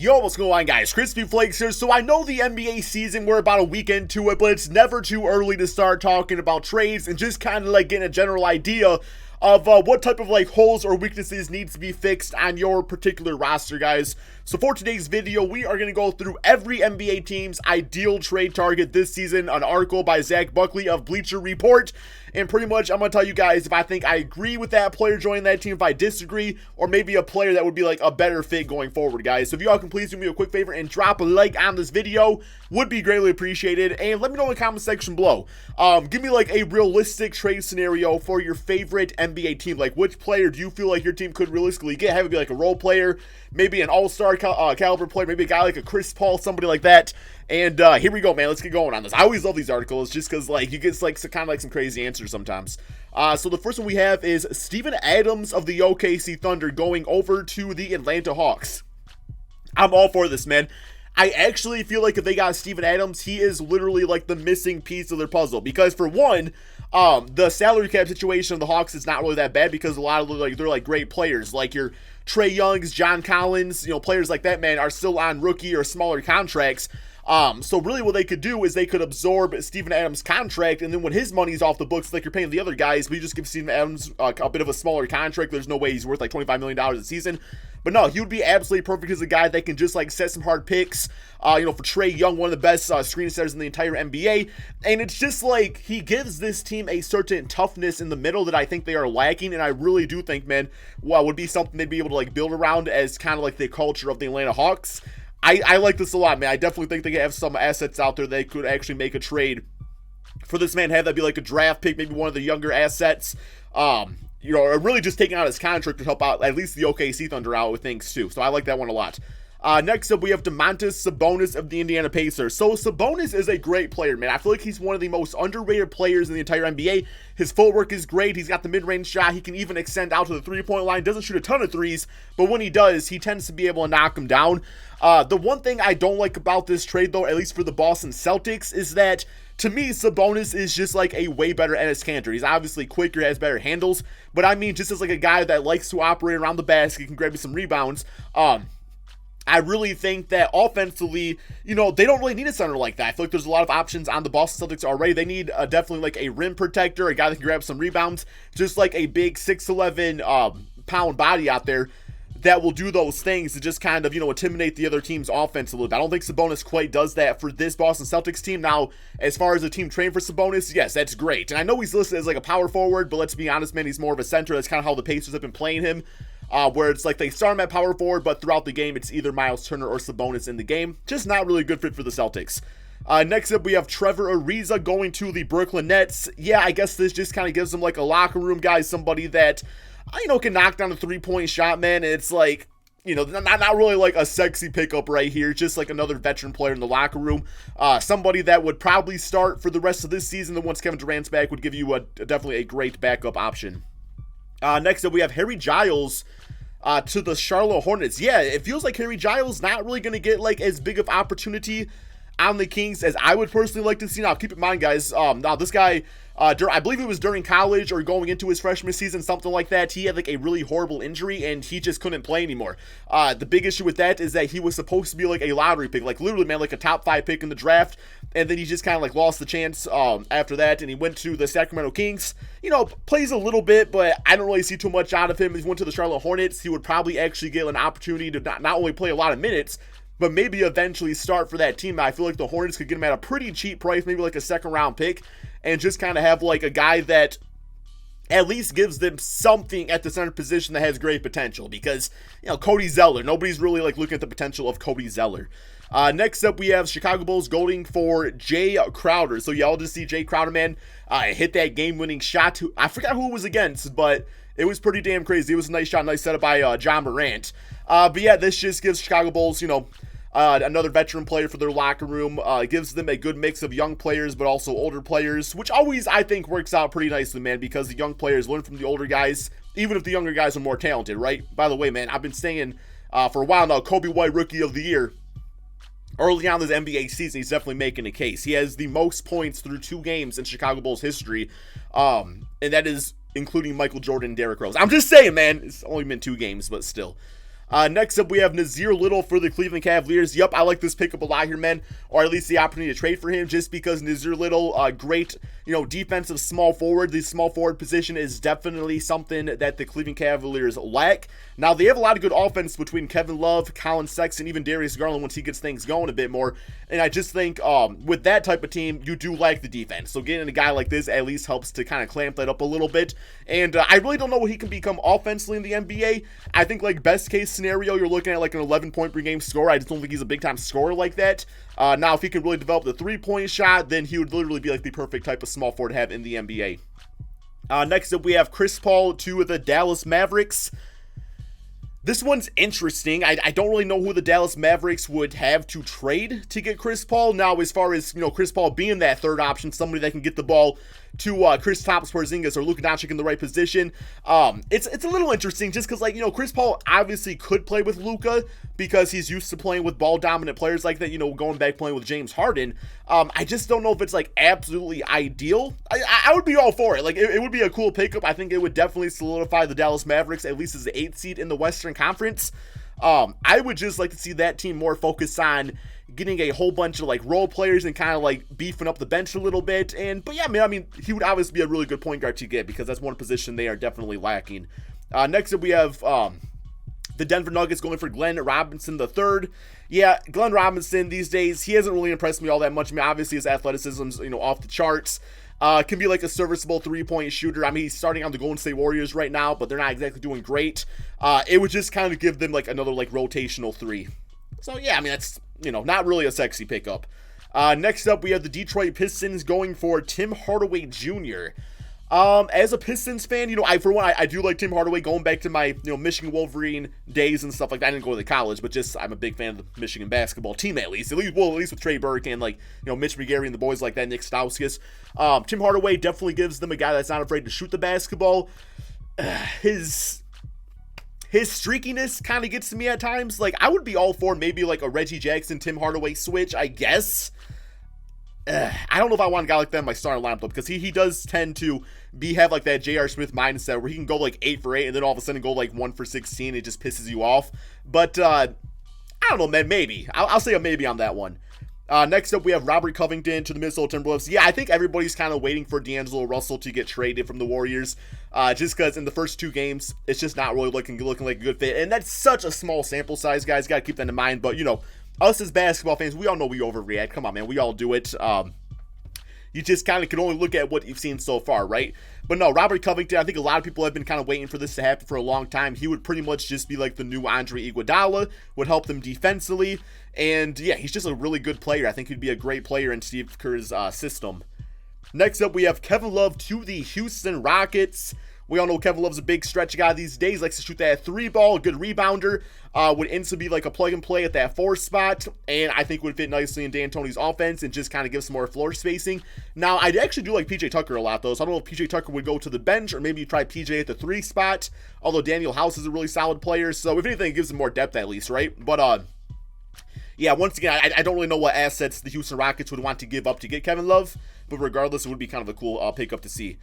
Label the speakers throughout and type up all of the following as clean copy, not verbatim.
Speaker 1: Yo, what's going on, guys? KrispyFlakes here. So I know the NBA season, we're about a week into it, but it's never too early to start talking about trades and just kind of like getting a general idea of what type of like holes or weaknesses needs to be fixed on your particular roster, guys. So for today's video, we are going to go through every NBA team's ideal trade target this season, an article by Zach Buckley of Bleacher Report. And pretty much, I'm going to tell you guys if I think I agree with that player joining that team, if I disagree, or maybe a player that would be like a better fit going forward, guys. So if you all can please do me a quick favor and drop a like on this video, would be greatly appreciated. And let me know in the comment section below. Give me like a realistic trade scenario for your favorite NBA team. Like, which player do you feel like your team could realistically get? Have it be like a role player, maybe an all-star caliber player, maybe a guy like a Chris Paul, somebody like that. And here we go, man. Let's get going on this. I always love these articles just because, like, you get like kind of like some crazy answers sometimes. So the first one we have is Steven Adams of the OKC Thunder going over to the Atlanta Hawks. I'm all for this, man. I actually feel like if they got Steven Adams, he is literally like the missing piece of their puzzle. Because for one, the salary cap situation of the Hawks is not really that bad because a lot of they're like great players, like your Trae Youngs, John Collins, players like that, man, are still on rookie or smaller contracts. So really what they could do is they could absorb Steven Adams' contract, and then when his money's off the books, like you're paying the other guys, we just give Steven Adams a bit of a smaller contract. There's no way he's worth like $25 million a season. But no, he would be absolutely perfect as a guy that can just like set some hard picks, for Trae Young, one of the best screen setters in the entire NBA. And it's just like he gives this team a certain toughness in the middle that I think they are lacking. And I really do think, man, would be something they'd be able to like build around as kind of like the culture of the Atlanta Hawks. I like this a lot, man. I definitely think they have some assets out there they could actually make a trade for this man, have that be like a draft pick, maybe one of the younger assets, or really just taking out his contract to help out at least the OKC Thunder out with things too. So I like that one a lot. Next up, we have Domantas Sabonis of the Indiana Pacers. So Sabonis is a great player, man. I feel like he's one of the most underrated players in the entire NBA. His footwork is great. He's got the mid-range shot. He can even extend out to the three-point line. Doesn't shoot a ton of threes, but when he does, he tends to be able to knock them down. The one thing I don't like about this trade, though, at least for the Boston Celtics, is that to me, Sabonis is just like a way better Enes Kanter. He's obviously quicker, has better handles, but I mean, just as like a guy that likes to operate around the basket, can grab you some rebounds. I really think that offensively, they don't really need a center like that. I feel like there's a lot of options on the Boston Celtics already. They need definitely like a rim protector, a guy that can grab some rebounds, just like a big 6'11" pound body out there that will do those things to just kind of, intimidate the other team's offense a little bit. I don't think Sabonis quite does that for this Boston Celtics team. Now, as far as the team trained for Sabonis, yes, that's great. And I know he's listed as like a power forward, but let's be honest, man, he's more of a center. That's kind of how the Pacers have been playing him. Where it's like they start him at power forward, but throughout the game, it's either Miles Turner or Sabonis in the game. Just not really a good fit for the Celtics. Next up, we have Trevor Ariza going to the Brooklyn Nets. Yeah, I guess this just kind of gives them like a locker room guy, somebody that, can knock down a three-point shot, man. It's like, not really like a sexy pickup right here. Just like another veteran player in the locker room. Somebody that would probably start for the rest of this season. Then once Kevin Durant's back, would give you definitely a great backup option. Next up, we have Harry Giles to the Charlotte Hornets. Yeah, it feels like Harry Giles not really going to get like as big of opportunity on the Kings as I would personally like to see. Now, keep in mind, guys, now this guy, I believe it was during college or going into his freshman season, something like that, he had like a really horrible injury and he just couldn't play anymore. The big issue with that is that he was supposed to be like a lottery pick, like literally, man, like a top 5 pick in the draft, and then he just kind of like lost the chance after that, and he went to the Sacramento Kings. Plays a little bit, but I don't really see too much out of him. If he went to the Charlotte Hornets, he would probably actually get an opportunity to not only play a lot of minutes, but maybe eventually start for that team. I feel like the Hornets could get him at a pretty cheap price, maybe like a second-round pick, and just kind of have like a guy that at least gives them something at the center position that has great potential. Because, Cody Zeller, nobody's really like looking at the potential of Cody Zeller. Next up, we have Chicago Bulls going for Jay Crowder. So y'all just see Jay Crowder, man, hit that game-winning shot. I forgot who it was against, but it was pretty damn crazy. It was a nice shot, nice setup by John Morant. But yeah, this just gives Chicago Bulls, another veteran player for their locker room. Gives them a good mix of young players, but also older players, which always, I think, works out pretty nicely, man, because the young players learn from the older guys, even if the younger guys are more talented, right? By the way, man, I've been saying for a while now, Kobe White, Rookie of the Year. Early on this NBA season, he's definitely making a case. He has the most points through 2 games in Chicago Bulls history, and that is including Michael Jordan and Derrick Rose. I'm just saying, man, it's only been 2 games, but still. Next up, we have Nazir Little for the Cleveland Cavaliers. Yep, I like this pickup a lot here, man, or at least the opportunity to trade for him, just because Nazir Little, great, defensive small forward. The small forward position is definitely something that the Cleveland Cavaliers lack. Now, they have a lot of good offense between Kevin Love, Colin Sexton, even Darius Garland once he gets things going a bit more. And I just think with that type of team, you do like the defense. So getting a guy like this at least helps to kind of clamp that up a little bit. And I really don't know what he can become offensively in the NBA. I think like best case scenario, you're looking at like an 11-point per game scorer. I just don't think he's a big time scorer like that. Now, if he can really develop the 3-point shot, then he would literally be like the perfect type of small forward to have in the NBA. Next up, we have Chris Paul to the Dallas Mavericks. This one's interesting. I don't really know who the Dallas Mavericks would have to trade to get Chris Paul. Now, as far as, Chris Paul being that third option, somebody that can get the ball to Kristaps Porzingis or Luka Doncic in the right position, it's a little interesting just because, Chris Paul obviously could play with Luka because he's used to playing with ball-dominant players like that, going back playing with James Harden. I just don't know if it's, absolutely ideal. I would be all for it. It would be a cool pickup. I think it would definitely solidify the Dallas Mavericks, at least as the 8th seed in the Western Conference. I would just like to see that team more focused on getting a whole bunch of role players and kind of beefing up the bench a little bit. But yeah, man, I mean, he would obviously be a really good point guard to get because that's one position they are definitely lacking. Next up, we have the Denver Nuggets going for Glenn Robinson III. Yeah, Glenn Robinson these days, he hasn't really impressed me all that much. I mean, obviously his athleticism's off the charts. Can be a serviceable 3-point shooter. I mean, he's starting on the Golden State Warriors right now, but they're not exactly doing great. It would just kind of give them another rotational 3. So yeah, I mean, that's not really a sexy pickup. Next up, we have the Detroit Pistons going for Tim Hardaway Jr. As a Pistons fan, I do like Tim Hardaway, going back to my, Michigan Wolverine days and stuff like that. I didn't go to college, but just I'm a big fan of the Michigan basketball team, at least with Trey Burke and Mitch McGary and the boys like that, Nick Stauskas. Tim Hardaway definitely gives them a guy that's not afraid to shoot the basketball. His streakiness kind of gets to me at times. I would be all for maybe a Reggie Jackson, Tim Hardaway switch, I guess. I don't know if I want a guy like that in my starting lineup, though, because he does tend to have that J.R. Smith mindset where he can go 8 for 8 and then all of a sudden go 1 for 16. It just pisses you off. But I don't know, man. Maybe. I'll say a maybe on that one. Next up, we have Robert Covington to the Minnesota Timberwolves. Yeah, I think everybody's kind of waiting for D'Angelo Russell to get traded from the Warriors, just because in the first 2 games, it's just not really looking like a good fit. And that's such a small sample size, guys. Got to keep that in mind. But, us as basketball fans, we all know we overreact. Come on, man. We all do it. You just kind of can only look at what you've seen so far, right? But no, Robert Covington, I think a lot of people have been kind of waiting for this to happen for a long time. He would pretty much just be the new Andre Iguodala, would help them defensively. And yeah, he's just a really good player. I think he'd be a great player in Steve Kerr's system. Next up, we have Kevin Love to the Houston Rockets. We all know Kevin Love's a big stretch guy these days, likes to shoot that 3-ball, good rebounder, would instantly be a plug and play at that 4 spot, and I think would fit nicely in D'Antoni's offense and just kind of give some more floor spacing. Now, I actually do like PJ Tucker a lot, though, so I don't know if PJ Tucker would go to the bench, or maybe you try PJ at the 3 spot, although Daniel House is a really solid player, so if anything, it gives him more depth at least, right? But, yeah, once again, I don't really know what assets the Houston Rockets would want to give up to get Kevin Love, but regardless, it would be kind of a cool pickup to see.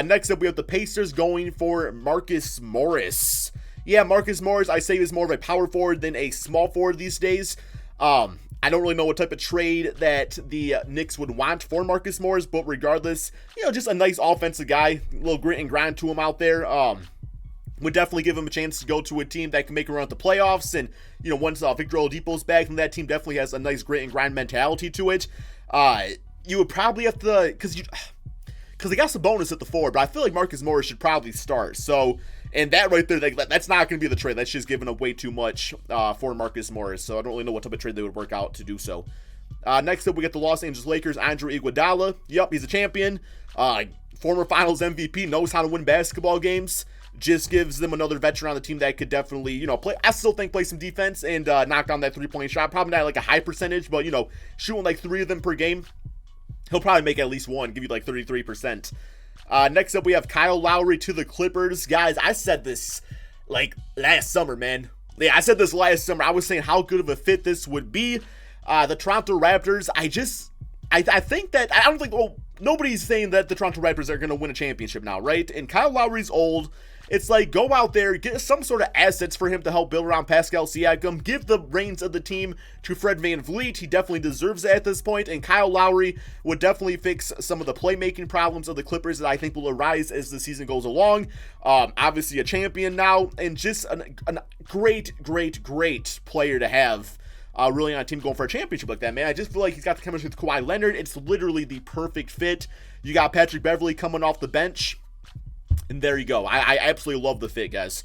Speaker 1: Next up, we have the Pacers going for Marcus Morris. Yeah, Marcus Morris, I say, is more of a power forward than a small forward these days. I don't really know what type of trade that the Knicks would want for Marcus Morris, but regardless, just a nice offensive guy, a little grit and grind to him out there. Would definitely give him a chance to go to a team that can make a run at the playoffs. And, once Victor Oladipo's back, then that team definitely has a nice grit and grind mentality to it. You would probably have to, because they got some bonus at the 4, but I feel like Marcus Morris should probably start. So, and that right there, that's not going to be the trade. That's just giving up way too much for Marcus Morris. So I don't really know what type of trade they would work out to do so. Next up, we get the Los Angeles Lakers, Andre Iguodala. Yep, he's a champion. Former Finals MVP, knows how to win basketball games. Just gives them another veteran on the team that could definitely, play. I still think play some defense and knock down that 3-point shot. Probably not a high percentage, but, shooting 3 of them per game. He'll probably make at least one, give you 33%. Next up, we have Kyle Lowry to the Clippers. Guys, I said this last summer, man. Yeah, I said this last summer. I was saying how good of a fit this would be. The Toronto Raptors, I think that, nobody's saying that the Toronto Raptors are going to win a championship now, right? And Kyle Lowry's old. It's like, go out there, get some sort of assets for him to help build around Pascal Siakam, give the reins of the team to Fred VanVleet. He definitely deserves that at this point, and Kyle Lowry would definitely fix some of the playmaking problems of the Clippers that I think will arise as the season goes along. Obviously a champion now, and just a great player to have. Really on a team going for a championship like that, man. I just feel like he's got the chemistry with Kawhi Leonard. It's literally the perfect fit. You got Patrick Beverley coming off the bench, and there you go. I absolutely love the fit, guys.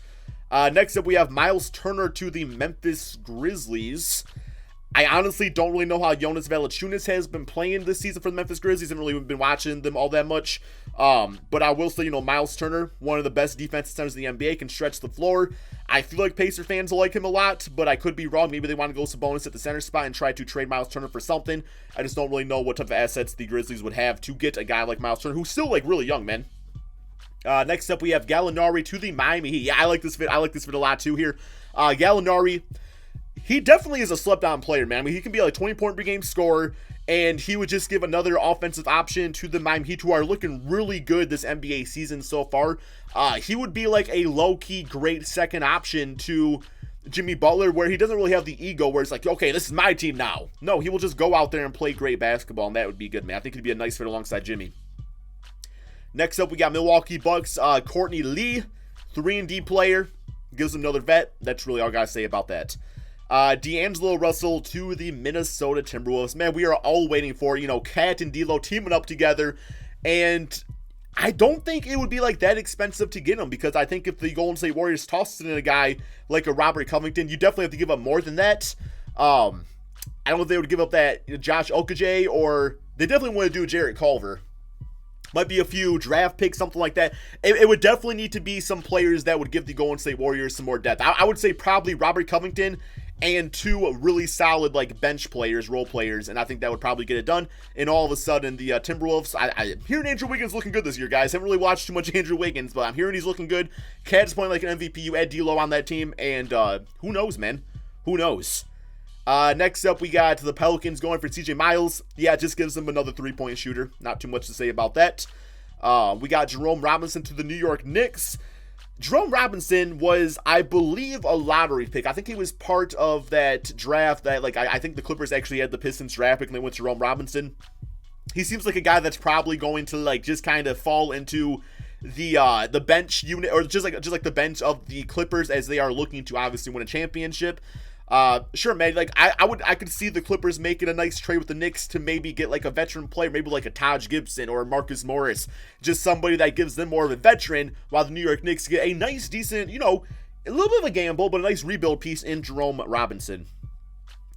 Speaker 1: Next up, we have Miles Turner to the Memphis Grizzlies. I honestly don't really know how Jonas Valanciunas has been playing this season for the Memphis Grizzlies. I haven't really been watching them all that much. But I will say, Miles Turner, one of the best defensive centers in the NBA, can stretch the floor. I feel like Pacer fans will like him a lot, but I could be wrong. Maybe they want to go Sabonis at the center spot and try to trade Miles Turner for something. I just don't really know what type of assets the Grizzlies would have to get a guy like Miles Turner, who's still really young, man. Next up, we have Gallinari to the Miami Heat. Yeah, I like this fit. I like this fit a lot too here. Gallinari, he definitely is a slept-on player, man. I mean, he can be like 20-point per game scorer, and he would just give another offensive option to the Miami Heat, who are looking really good this NBA season so far. He would be like a low-key great second option to Jimmy Butler, where he doesn't really have the ego where it's like, okay, this is my team now. No, he will just go out there and play great basketball, and that would be good, man. I think he'd be a nice fit alongside Jimmy. Next up, we got Milwaukee Bucks, Courtney Lee, 3-and-D player. Gives him another vet. That's really all I got to say about that. D'Angelo Russell to the Minnesota Timberwolves. Man, we are all waiting for, Cat and D'Lo teaming up together. And I don't think it would be like that expensive to get him, because I think if the Golden State Warriors tossed in a guy like a Robert Covington, you definitely have to give up more than that. I don't know if they would give up that Josh Okaje, or they definitely want to do Jarrett Culver. Might be a few draft picks, something like that. It would definitely need to be some players that would give the Golden State Warriors some more depth. I would say probably Robert Covington and two really solid bench players, role players, and I think that would probably get it done. And all of a sudden, the Timberwolves, I'm hearing Andrew Wiggins looking good this year, guys. Haven't really watched too much Andrew Wiggins, but I'm hearing he's looking good. Cat's playing like an MVP. You add D'Lo on that team, and who knows, man? Who knows? Next up, we got the Pelicans going for CJ Miles. Yeah, it just gives them another three-point shooter. Not too much to say about that. We got Jerome Robinson to the New York Knicks. Jerome Robinson was, I believe, a lottery pick. I think he was part of that draft that, I think the Clippers actually had the Pistons draft pick and they went to Jerome Robinson. He seems like a guy that's probably going to, just kind of fall into the bench unit, or just like the bench of the Clippers as they are looking to obviously win a championship. Sure, man. I could see the Clippers making a nice trade with the Knicks to maybe get a veteran player, maybe like a Taj Gibson or Marcus Morris, just somebody that gives them more of a veteran, while the New York Knicks get a nice, decent, a little bit of a gamble, but a nice rebuild piece in Jerome Robinson.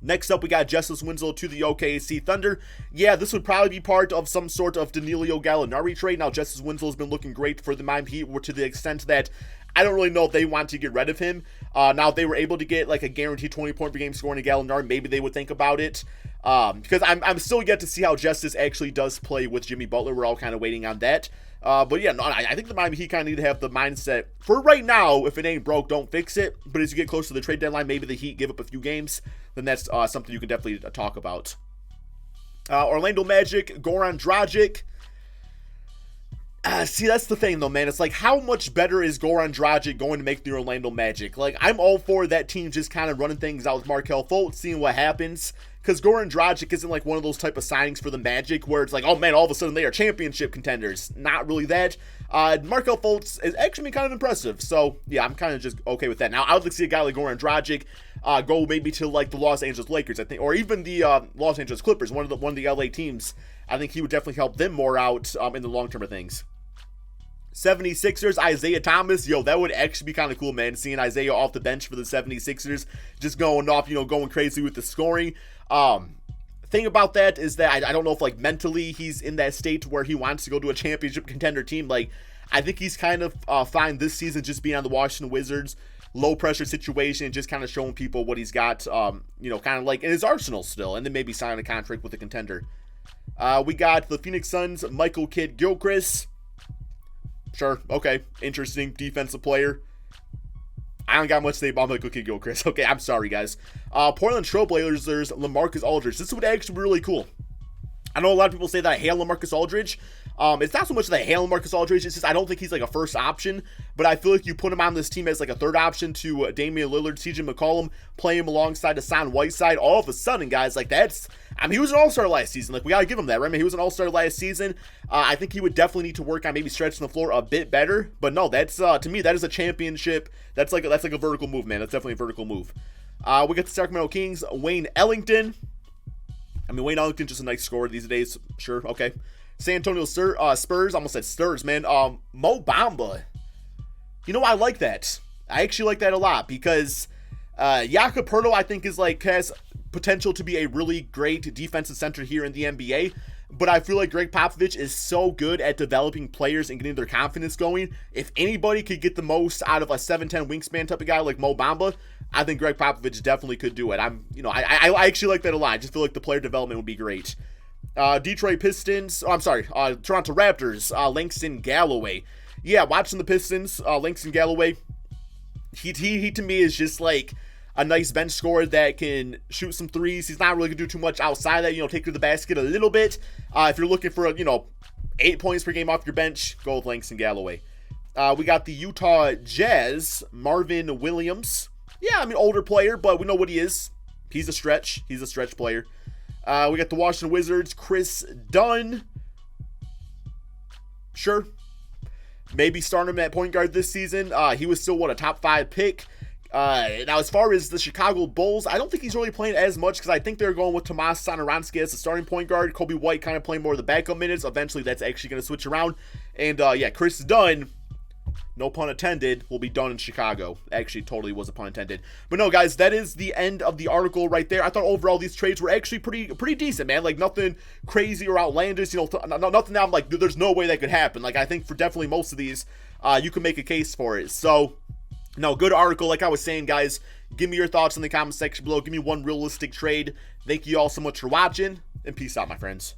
Speaker 1: Next up, we got Justice Winslow to the OKC Thunder. Yeah, this would probably be part of some sort of Danilo Gallinari trade. Now, Justice Winslow has been looking great for the Miami Heat, to the extent that I don't really know if they want to get rid of him. Now, if they were able to get a guaranteed 20-point per game scoring in Gallinari, maybe they would think about it. Because I'm still yet to see how Justice actually does play with Jimmy Butler. We're all kind of waiting on that. But yeah, no, I think the Miami Heat kind of need to have the mindset for right now. If it ain't broke, don't fix it. But as you get closer to the trade deadline, maybe the Heat give up a few games. Then that's something you can definitely talk about. Orlando Magic, Goran Dragic. See, that's the thing, though, man. It's how much better is Goran Dragic going to make the Orlando Magic? I'm all for that team just kind of running things out with Markelle Fultz, seeing what happens. Because Goran Dragic isn't one of those type of signings for the Magic where it's oh, man, all of a sudden they are championship contenders. Not really that. Markelle Fultz has actually been kind of impressive. So, yeah, I'm kind of just okay with that. Now, I would like to see a guy like Goran Dragic go maybe to, the Los Angeles Lakers, I think. Or even the Los Angeles Clippers, one of the LA teams. I think he would definitely help them more out in the long term of things. 76ers, Isaiah Thomas. Yo, that would actually be kind of cool, man. Seeing Isaiah off the bench for the 76ers. Just going off, going crazy with the scoring. Thing about that is that I don't know if mentally he's in that state where he wants to go to a championship contender team. I think he's kind of fine this season just being on the Washington Wizards. Low pressure situation, just kind of showing people what he's got, kind of in his arsenal still. And then maybe sign a contract with a contender. We got the Phoenix Suns, Michael Kidd-Gilchrist. Sure, okay, interesting defensive player. I don't got much to say about Michael Kidd-Gilchrist. Okay, I'm sorry, guys. Portland Trailblazers, LaMarcus Aldridge. This would actually be really cool. I know a lot of people say that I hail LaMarcus Aldridge. It's not so much that I hail LaMarcus Aldridge, it's just I don't think he's like a first option, but I feel like you put him on this team as like a third option to Damian Lillard, CJ McCollum, play him alongside Hassan Whiteside. All of a sudden, guys, like that's, I mean, he was an all-star last season. Like, we gotta give him that, right? I mean, he was an all-star last season. I think he would definitely need to work on maybe stretching the floor a bit better, but no, that's, to me, that is a championship. That's like a vertical move, man. That's definitely a vertical move. We got the Sacramento Kings, Wayne Ellington. I mean, Wayne Ellington just a nice scorer these days. Sure, okay. San Antonio Spurs, almost said Stirs, man. Mo Bamba. You know, I like that. I actually like that a lot because Jakob Poeltl, I think, is like has potential to be a really great defensive center here in the NBA. But I feel like Greg Popovich is so good at developing players and getting their confidence going. If anybody could get the most out of a 7'10" wingspan type of guy like Mo Bamba, I think Greg Popovich definitely could do it. I actually like that a lot. I just feel like the player development would be great. Detroit Pistons, Toronto Raptors, Langston Galloway. Yeah, watching the Pistons, Langston Galloway, he to me is just like a nice bench scorer that can shoot some threes. He's not really going to do too much outside that, take to the basket a little bit. If you're looking for, 8 points per game off your bench, go with Langston Galloway. We got the Utah Jazz, Marvin Williams. Yeah, I mean, older player, but we know what he is. He's a stretch. He's a stretch player. We got the Washington Wizards, Chris Dunn. Sure. Maybe start him at point guard this season. He was still, a top 5 pick. Now, as far as the Chicago Bulls, I don't think he's really playing as much because I think they're going with Tomas Satoransky as the starting point guard. Kobe White kind of playing more of the backup minutes. Eventually, that's actually going to switch around. And, Chris Dunn, no pun intended, will be done in Chicago. Actually, totally was a pun intended. But no, guys, that is the end of the article right there. I thought overall these trades were actually pretty decent, man. Like, nothing crazy or outlandish. Nothing that I'm like, there's no way that could happen. Like, I think for definitely most of these, you can make a case for it. So, no, good article. Like I was saying, guys, give me your thoughts in the comment section below. Give me one realistic trade. Thank you all so much for watching, and peace out, my friends.